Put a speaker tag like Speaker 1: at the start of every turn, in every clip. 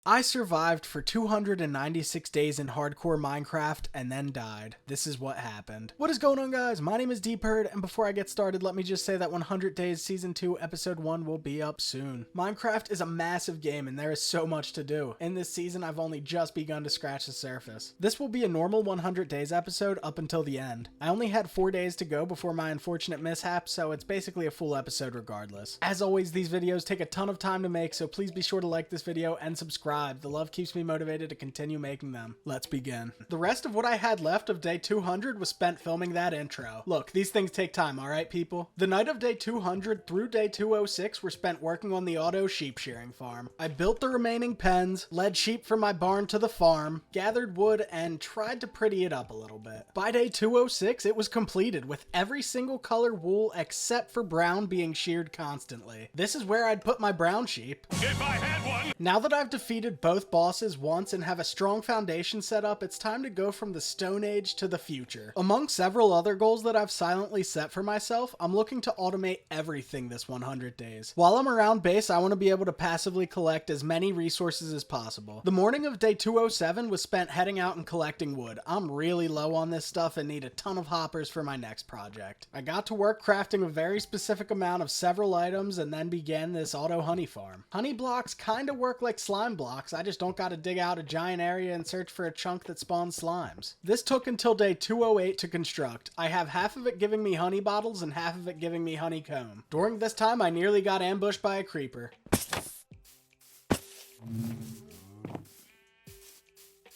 Speaker 1: I survived for 296 days in hardcore Minecraft and then died. This is what happened. What is going on, guys? My name is Dpurdd, and before I get started, let me just say that 100 Days Season 2 Episode 1 will be up soon. Minecraft is a massive game and there is so much to do. In this season, I've only just begun to scratch the surface. This will be a normal 100 Days episode up until the end. I only had 4 days to go before my unfortunate mishap, so it's basically a full episode regardless. As always, these videos take a ton of time to make, so please be sure to like this video and subscribe. The love keeps me motivated to continue making them. Let's begin. The rest of what I had left of day 200 was spent filming that intro. Look, these things take time, alright people? The night of day 200 through day 206 were spent working on the auto sheep shearing farm. I built the remaining pens, led sheep from my barn to the farm, gathered wood, and tried to pretty it up a little bit. By day 206, it was completed with every single color wool except for brown being sheared constantly. This is where I'd put my brown sheep.
Speaker 2: If I had one!
Speaker 1: Now that I've defeated both bosses once and have a strong foundation set up, it's time to go from the Stone Age to the future. Among several other goals that I've silently set for myself, I'm looking to automate everything this 100 days. While I'm around base, I want to be able to passively collect as many resources as possible. The morning of day 207 was spent heading out and collecting wood. I'm really low on this stuff and need a ton of hoppers for my next project. I got to work crafting a very specific amount of several items and then began this auto honey farm. Honey blocks kinda work like slime blocks. I just don't gotta dig out a giant area and search for a chunk that spawns slimes. This took until day 208 to construct. I have half of it giving me honey bottles and half of it giving me honeycomb. During this time, I nearly got ambushed by a creeper.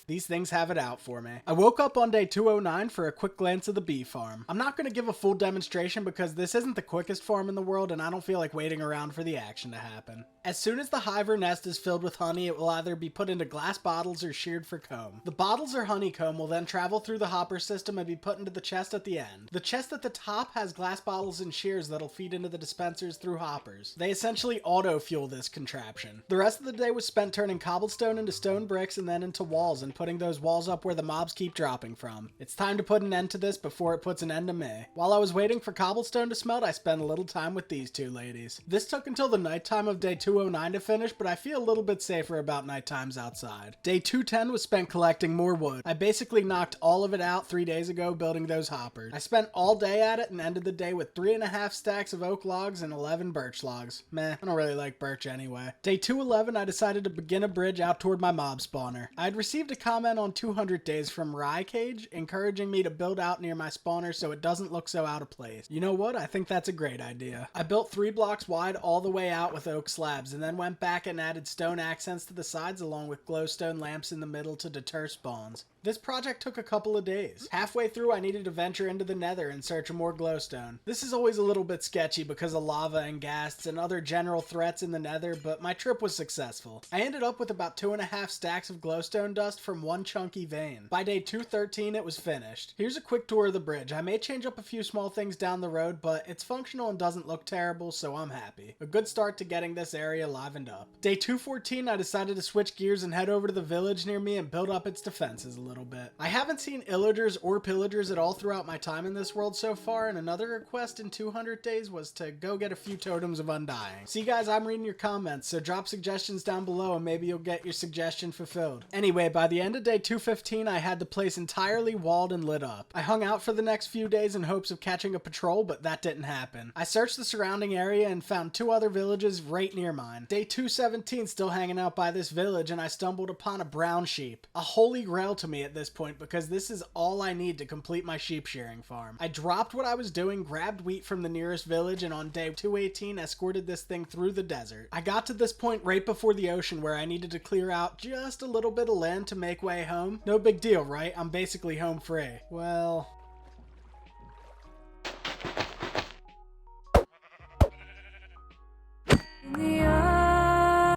Speaker 1: These things have it out for me. I woke up on day 209 for a quick glance of the bee farm. I'm not going to give a full demonstration because this isn't the quickest farm in the world and I don't feel like waiting around for the action to happen. As soon as the hive or nest is filled with honey, it will either be put into glass bottles or sheared for comb. The bottles or honeycomb will then travel through the hopper system and be put into the chest at the end. The chest at the top has glass bottles and shears that'll feed into the dispensers through hoppers. They essentially auto-fuel this contraption. The rest of the day was spent turning cobblestone into stone bricks and then into walls and putting those walls up where the mobs keep dropping from. It's time to put an end to this before it puts an end to me. While I was waiting for cobblestone to smelt, I spent a little time with these two ladies. This took until the nighttime of day 209 to finish, but I feel a little bit safer about night times outside. Day 210 was spent collecting more wood. I basically knocked all of it out 3 days ago building those hoppers. I spent all day at it and ended the day with 3.5 stacks of oak logs and 11 birch logs. Meh, I don't really like birch anyway. Day 211, I decided to begin a bridge out toward my mob spawner. I had received a comment on 200 Days from Cage encouraging me to build out near my spawner so it doesn't look so out of place. You know what? I think that's a great idea. I built 3 blocks wide all the way out with oak slabs and then went back and added stone accents to the sides along with glowstone lamps in the middle to deter spawns. This project took a couple of days. Halfway through, I needed to venture into the nether in search of more glowstone. This is always a little bit sketchy because of lava and ghasts and other general threats in the nether, but my trip was successful. I ended up with about 2.5 stacks of glowstone dust from one chunky vein. By day 213, it was finished. Here's a quick tour of the bridge. I may change up a few small things down the road, but it's functional and doesn't look terrible, so I'm happy. A good start to getting this area livened up. Day 214, I decided to switch gears and head over to the village near me and build up its defenses a little bit. I haven't seen illagers or pillagers at all throughout my time in this world so far, and another request in 200 days was to go get a few totems of undying. See guys, I'm reading your comments, so drop suggestions down below and maybe you'll get your suggestion fulfilled. Anyway, by the end of day 215, I had the place entirely walled and lit up. I hung out for the next few days in hopes of catching a patrol, but that didn't happen. I searched the surrounding area and found 2 other villages right near mine. Day 217, still hanging out by this village, and I stumbled upon a brown sheep. A holy grail to me at this point because this is all I need to complete my sheep shearing farm. I dropped what I was doing, grabbed wheat from the nearest village, and on day 218 escorted this thing through the desert. I got to this point right before the ocean where I needed to clear out just a little bit of land to make way home. No big deal, right? I'm basically home free. Well...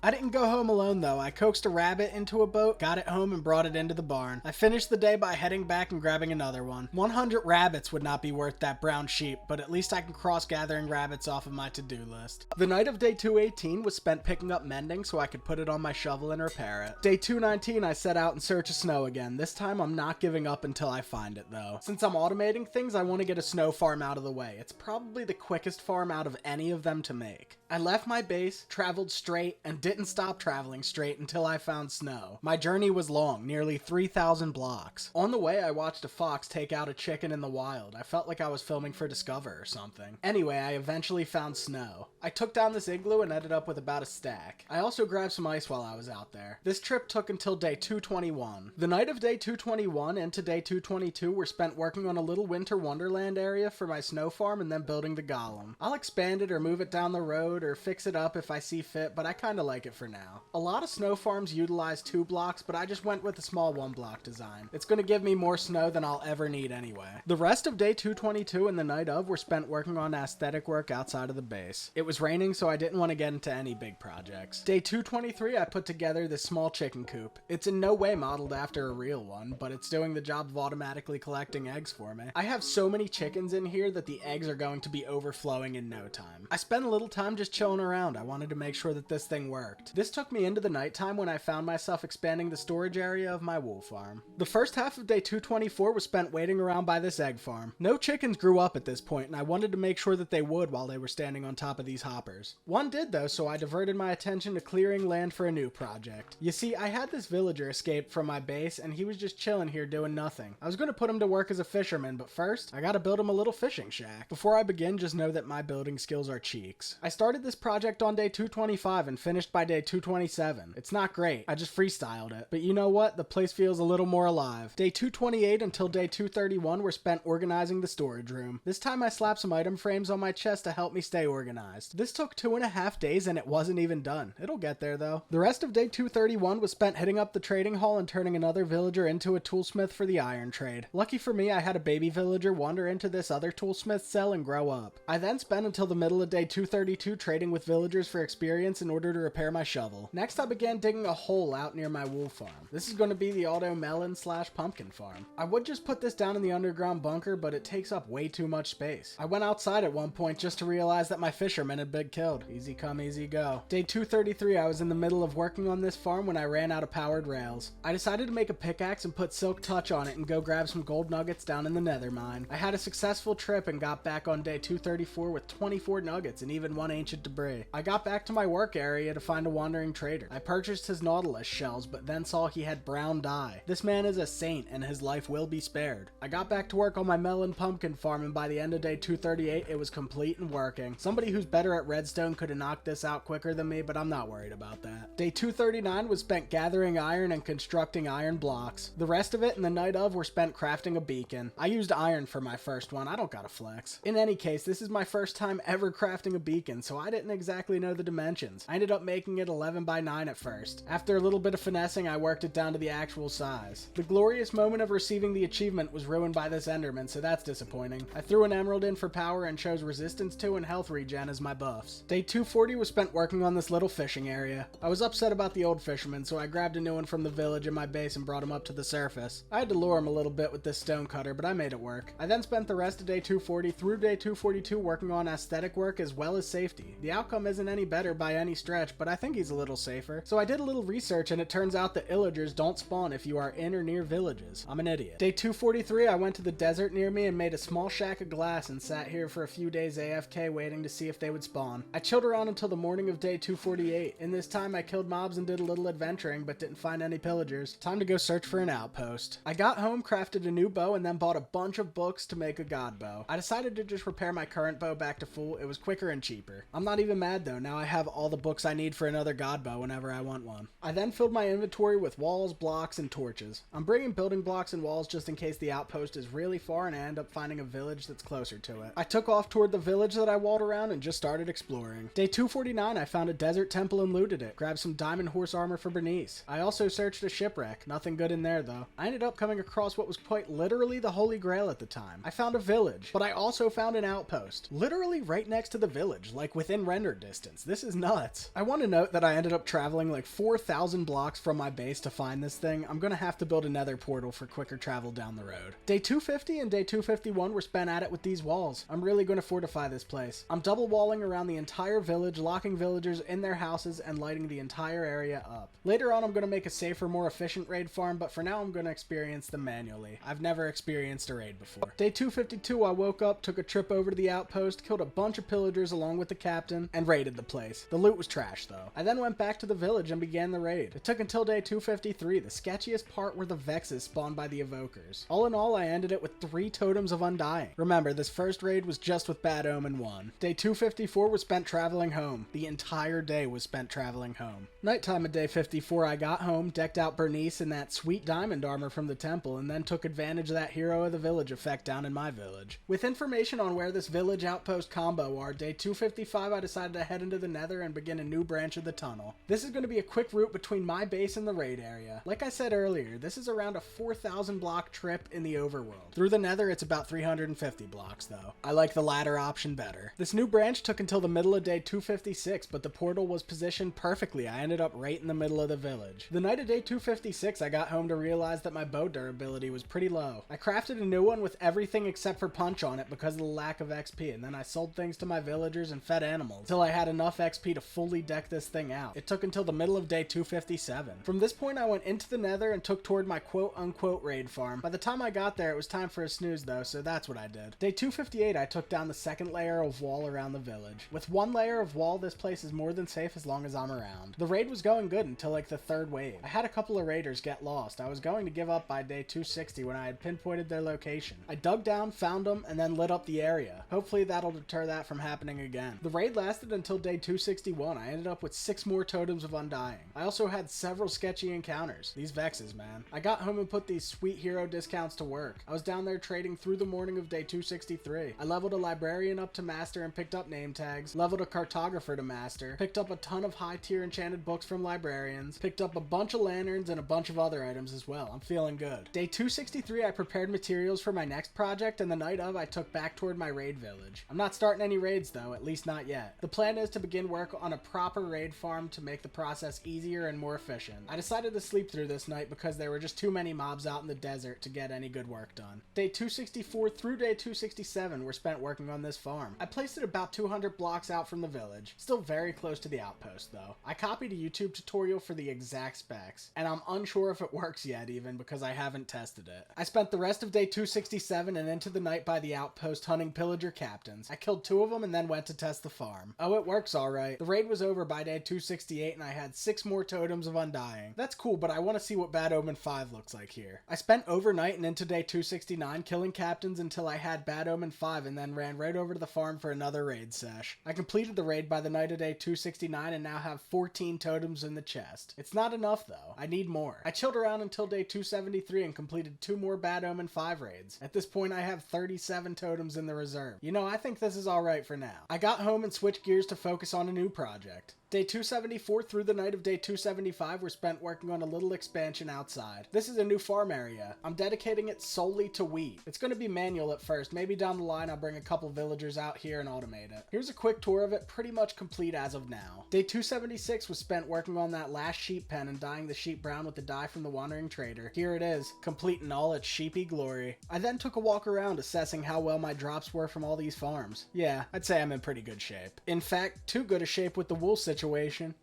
Speaker 1: I didn't go home alone though. I coaxed a rabbit into a boat, got it home, and brought it into the barn. I finished the day by heading back and grabbing another one. 100 rabbits would not be worth that brown sheep, but at least I can cross gathering rabbits off of my to-do list. The night of day 218 was spent picking up mending so I could put it on my shovel and repair it. Day 219, I set out in search of snow again. This time I'm not giving up until I find it though. Since I'm automating things, I want to get a snow farm out of the way. It's probably the quickest farm out of any of them to make. I left my base, traveled straight, and didn't stop traveling straight until I found snow. My journey was long, nearly 3,000 blocks. On the way, I watched a fox take out a chicken in the wild. I felt like I was filming for Discover or something. Anyway, I eventually found snow. I took down this igloo and ended up with about a stack. I also grabbed some ice while I was out there. This trip took until day 221. The night of day 221 into day 222 were spent working on a little winter wonderland area for my snow farm and then building the golem. I'll expand it or move it down the road or fix it up if I see fit, but I kinda like it for now. A lot of snow farms utilize 2 blocks, but I just went with a small 1 block design. It's gonna give me more snow than I'll ever need anyway. The rest of day 222 and the night of were spent working on aesthetic work outside of the base. It was raining, so I didn't want to get into any big projects. Day 223 I put together this small chicken coop. It's in no way modeled after a real one, but it's doing the job of automatically collecting eggs for me. I have so many chickens in here that the eggs are going to be overflowing in no time. I spent a little time just chilling around. I wanted to make sure that this thing worked. This took me into the nighttime when I found myself expanding the storage area of my wool farm. The first half of day 224 was spent waiting around by this egg farm. No chickens grew up at this point, and I wanted to make sure that they would while they were standing on top of these hoppers. One did though, so I diverted my attention to clearing land for a new project. You see, I had this villager escape from my base, and he was just chilling here doing nothing. I was going to put him to work as a fisherman, but first, I gotta build him a little fishing shack. Before I begin, just know that my building skills are cheeks. I started this project on day 225 and finished by day 227. It's not great, I just freestyled it. But you know what? The place feels a little more alive. Day 228 until day 231 were spent organizing the storage room. This time I slapped some item frames on my chest to help me stay organized. This took 2.5 days and it wasn't even done. It'll get there though. The rest of day 231 was spent hitting up the trading hall and turning another villager into a toolsmith for the iron trade. Lucky for me, I had a baby villager wander into this other toolsmith cell and grow up. I then spent until the middle of day 232 trading with villagers for experience in order to repair my shovel. Next I began digging a hole out near my wool farm. This is going to be the auto melon / pumpkin farm. I would just put this down in the underground bunker, but it takes up way too much space. I went outside at one point just to realize that my fishermen had been killed. Easy come, easy go. Day 233, I was in the middle of working on this farm when I ran out of powered rails. I decided to make a pickaxe and put silk touch on it and go grab some gold nuggets down in the nether mine. I had a successful trip and got back on day 234 with 24 nuggets and even 1 ancient debris. I got back to my work area to find a wandering trader. I purchased his nautilus shells, but then saw he had brown dye. This man is a saint and his life will be spared. I got back to work on my melon pumpkin farm, and by the end of day 238 it was complete and working. Somebody who's better at redstone could have knocked this out quicker than me, but I'm not worried about that. Day 239 was spent gathering iron and constructing iron blocks. The rest of it and the night of were spent crafting a beacon. I used iron for my first one. I don't gotta flex. In any case, this is my first time ever crafting a beacon, so I didn't exactly know the dimensions. I ended up making it 11 by 9 at first. After a little bit of finessing, I worked it down to the actual size. The glorious moment of receiving the achievement was ruined by this enderman, so that's disappointing. I threw an emerald in for power and chose resistance 2 and health regen as my buffs. Day 240 was spent working on this little fishing area. I was upset about the old fisherman, so I grabbed a new one from the village in my base and brought him up to the surface. I had to lure him a little bit with this stone cutter, but I made it work. I then spent the rest of day 240 through day 242 working on aesthetic work as well as safety. The outcome isn't any better by any stretch, but I think he's a little safer. So I did a little research and it turns out that illagers don't spawn if you are in or near villages. I'm an idiot. Day 243, I went to the desert near me and made a small shack of glass and sat here for a few days AFK waiting to see if they would spawn. I chilled around until the morning of day 248. In this time I killed mobs and did a little adventuring but didn't find any pillagers. Time to go search for an outpost. I got home, crafted a new bow, and then bought a bunch of books to make a god bow. I decided to just repair my current bow back to full. It was quicker and cheaper. I'm not even mad though. Now I have all the books I need for another god bow whenever I want one. I then filled my inventory with walls, blocks, and torches. I'm bringing building blocks and walls just in case the outpost is really far and I end up finding a village that's closer to it. I took off toward the village that I walled around and just started exploring. Day 249, I found a desert temple and looted it. Grabbed some diamond horse armor for Bernice. I also searched a shipwreck. Nothing good in there though. I ended up coming across what was quite literally the Holy Grail at the time. I found a village, but I also found an outpost. Literally right next to the village, like within render distance. This is nuts. I want to note that I ended up traveling like 4,000 blocks from my base to find this thing. I'm gonna have to build another portal for quicker travel down the road. Day 250 and day 251 were spent at it with these walls. I'm really gonna fortify this place. I'm double walling around the entire village, locking villagers in their houses and lighting the entire area up. Later on I'm gonna make a safer, more efficient raid farm, but for now I'm gonna experience them manually. I've never experienced a raid before. Day 252 I woke up, took a trip over to the outpost, killed a bunch of pillagers along with the captain, and raided the place. The loot was trash though. I then went back to the village and began the raid. It took until day 253. The sketchiest part were the Vexes spawned by the Evokers. All in all, I ended it with 3 Totems of Undying. Remember, this first raid was just with Bad Omen 1. Day 254 was spent traveling home. The entire day was spent traveling home. Nighttime of day 54, I got home, decked out Bernice in that sweet diamond armor from the temple, and then took advantage of that Hero of the Village effect down in my village. With information on where this village outpost combo are, day 255 I decided to head into the Nether and begin a new branch of the tunnel. This is going to be a quick route between my base and the raid area. Like I said earlier, this is around a 4,000 block trip in the overworld. Through the Nether, it's about 350 blocks though. I like the latter option better. This new branch took until the middle of day 256, but the portal was positioned perfectly. I ended up right in the middle of the village. The night of day 256, I got home to realize that my bow durability was pretty low. I crafted a new one with everything except for punch on it because of the lack of XP, and then I sold things to my villagers and fed animals until I had enough XP to fully deck this thing out. It took until the middle of day 257. From this point, I went into the Nether and took toward my quote-unquote raid farm. By the time I got there, it was time for a snooze though, so that's what I did. Day 258, I took down the second layer of wall around the village. With 1 layer of wall, this place is more than safe as long as I'm around. The raid was going good until like the 3rd wave. I had a couple of raiders get lost. I was going to give up by day 260 when I had pinpointed their location. I dug down, found them, and then lit up the area. Hopefully that'll deter that from happening again. The raid lasted until day 261. I ended up with 6 more Totems of Undying. I also had several sketchy encounters. These Vexes, man. I got home and put these sweet hero discounts to work. I was down there trading through the morning of day 263. I leveled a librarian up to master and picked up name tags, leveled a cartographer to master, picked up a ton of high tier enchanted books from librarians, picked up a bunch of lanterns and a bunch of other items as well. I'm feeling good. Day 263, I prepared materials for my next project, and the night of, I took back toward my raid village. I'm not starting any raids though, at least not yet. The plan is to begin work on a proper raid farm to make the process easier and more efficient. I decided to sleep through this night because there were just too many mobs out in the desert to get any good work done. Day 264 through day 267 were spent working on this farm. I placed it about 200 blocks out from the village, still very close to the outpost though. I copied a YouTube tutorial for the exact specs, and I'm unsure if it works yet even because I haven't tested it. I spent the rest of day 267 and into the night by the outpost hunting pillager captains. I killed 2 of them and then went to test the farm. Oh, it works alright. The raid was over by day 268 and I had 6 more Totems of Undying. That's cool, but I want to see what Bad Omen 5 looks like here. I spent overnight and into day 269 killing captains until I had Bad Omen 5 and then ran right over to the farm for another raid sesh. I completed the raid by the night of day 269 and now have 14 totems in the chest. It's not enough though. I need more. I chilled around until day 273 and completed 2 more Bad Omen 5 raids. At this point I have 37 totems in the reserve. You know, I think this is alright for now. I got home and switched gears to focus on a new project. Day 274 through the night of day 275 were spent working on a little expansion outside. This is a new farm area. I'm dedicating it solely to wheat. It's going to be manual at first. Maybe down the line I'll bring a couple villagers out here and automate it. Here's a quick tour of it, pretty much complete as of now. Day 276 was spent working on that last sheep pen and dyeing the sheep brown with the dye from the Wandering Trader. Here it is, complete in all its sheepy glory. I then took a walk around assessing how well my drops were from all these farms. Yeah, I'd say I'm in pretty good shape. In fact, too good a shape with the wool situation.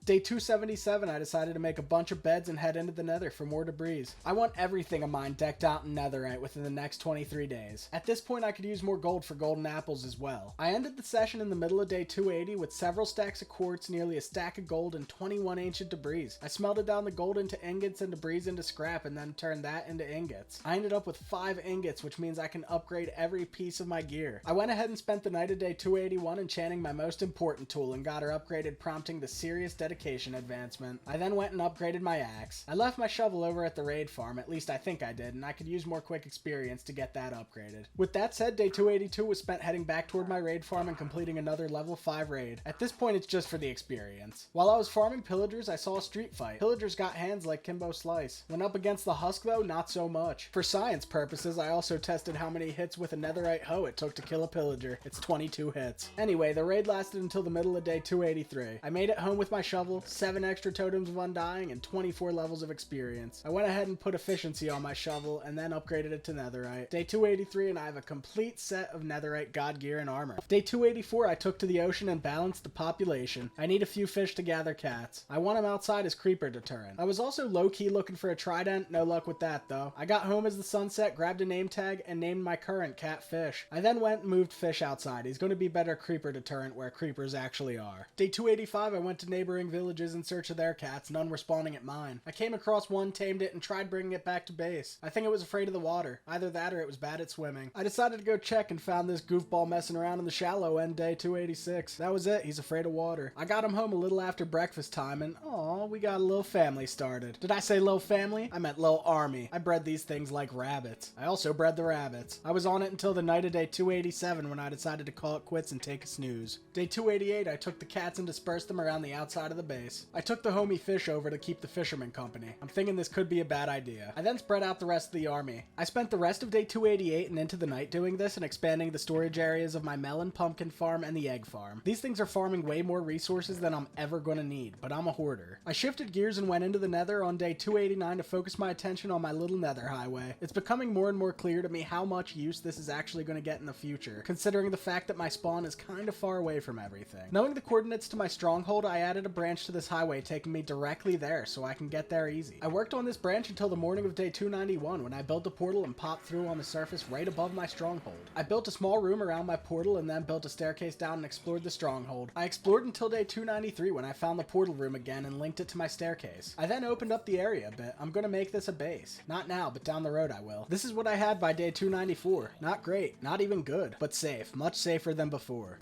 Speaker 1: Day 277, I decided to make a bunch of beds and head into the Nether for more debris. I want everything of mine decked out in netherite within the next 23 days. At this point, I could use more gold for golden apples as well. I ended the session in the middle of day 280 with several stacks of quartz, nearly a stack of gold, and 21 ancient debris. I smelted down the gold into ingots and debris into scrap and then turned that into ingots. I ended up with 5 ingots, which means I can upgrade every piece of my gear. I went ahead and spent the night of day 281 enchanting my most important tool and got her upgraded, prompting the serious dedication advancement. I then went and upgraded my axe. I left my shovel over at the raid farm, at least I think I did, and I could use more quick experience to get that upgraded. With that said, day 282 was spent heading back toward my raid farm and completing another level 5 raid. At this point, it's just for the experience. While I was farming pillagers, I saw a street fight. Pillagers got hands like Kimbo Slice. When up against the husk though, not so much. For science purposes, I also tested how many hits with a netherite hoe it took to kill a pillager. It's 22 hits. Anyway, the raid lasted until the middle of day 283. I made it it home with my shovel, 7 extra totems of undying, and 24 levels of experience. I went ahead and put efficiency on my shovel, and then upgraded it to netherite. Day 283, and I have a complete set of netherite god gear and armor. Day 284, I took to the ocean and balanced the population. I need a few fish to gather cats. I want them outside as creeper deterrent. I was also low-key looking for a trident, no luck with that though. I got home as the sun set, grabbed a name tag, and named my current cat Fish. I then went and moved Fish outside. He's going to be better creeper deterrent where creepers actually are. Day 285, I went to neighboring villages in search of their cats, none were spawning at mine. I came across one, tamed it, and tried bringing it back to base. I think it was afraid of the water. Either that or it was bad at swimming. I decided to go check and found this goofball messing around in the shallow end day 286. That was it, he's afraid of water. I got him home a little after breakfast time and aw, we got a little family started. Did I say little family? I meant little army. I bred these things like rabbits. I also bred the rabbits. I was on it until the night of day 287 when I decided to call it quits and take a snooze. Day 288, I took the cats and dispersed them around the outside of the base. I took the homie Fish over to keep the fisherman company. I'm thinking this could be a bad idea. I then spread out the rest of the army. I spent the rest of day 288 and into the night doing this and expanding the storage areas of my melon, pumpkin farm, and the egg farm. These things are farming way more resources than I'm ever gonna need, but I'm a hoarder. I shifted gears and went into the nether on day 289 to focus my attention on my little nether highway. It's becoming more and more clear to me how much use this is actually going to get in the future, considering the fact that my spawn is kind of far away from everything. Knowing the coordinates to my stronghold, I added a branch to this highway taking me directly there so I can get there easy. I worked on this branch until the morning of day 291 when I built a portal and popped through on the surface right above my stronghold. I built a small room around my portal and then built a staircase down and explored the stronghold. I explored until day 293 when I found the portal room again and linked it to my staircase. I then opened up the area a bit. I'm gonna make this a base. Not now, but down the road I will. This is what I had by day 294. Not great, not even good, but safe. Much safer than before.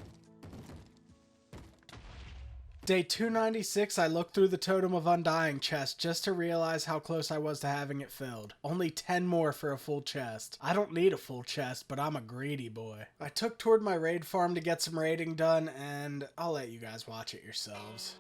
Speaker 1: Day 296, I looked through the Totem of Undying chest just to realize how close I was to having it filled. Only 10 more for a full chest. I don't need a full chest, but I'm a greedy boy. I took toward my raid farm to get some raiding done, and I'll let you guys watch it yourselves.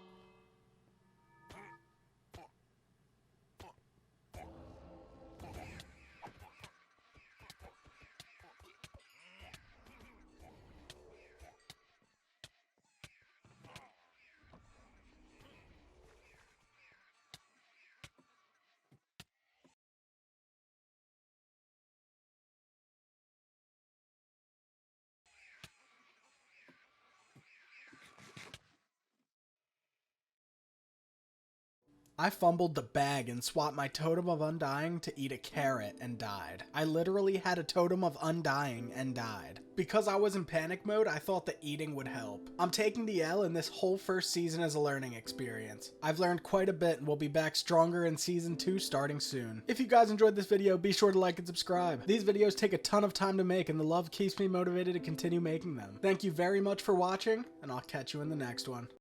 Speaker 1: I fumbled the bag and swapped my Totem of Undying to eat a carrot and died. I literally had a Totem of Undying and died. Because I was in panic mode, I thought that eating would help. I'm taking the L and this whole first season is a learning experience. I've learned quite a bit and will be back stronger in season 2 starting soon. If you guys enjoyed this video, be sure to like and subscribe. These videos take a ton of time to make and the love keeps me motivated to continue making them. Thank you very much for watching, and I'll catch you in the next one.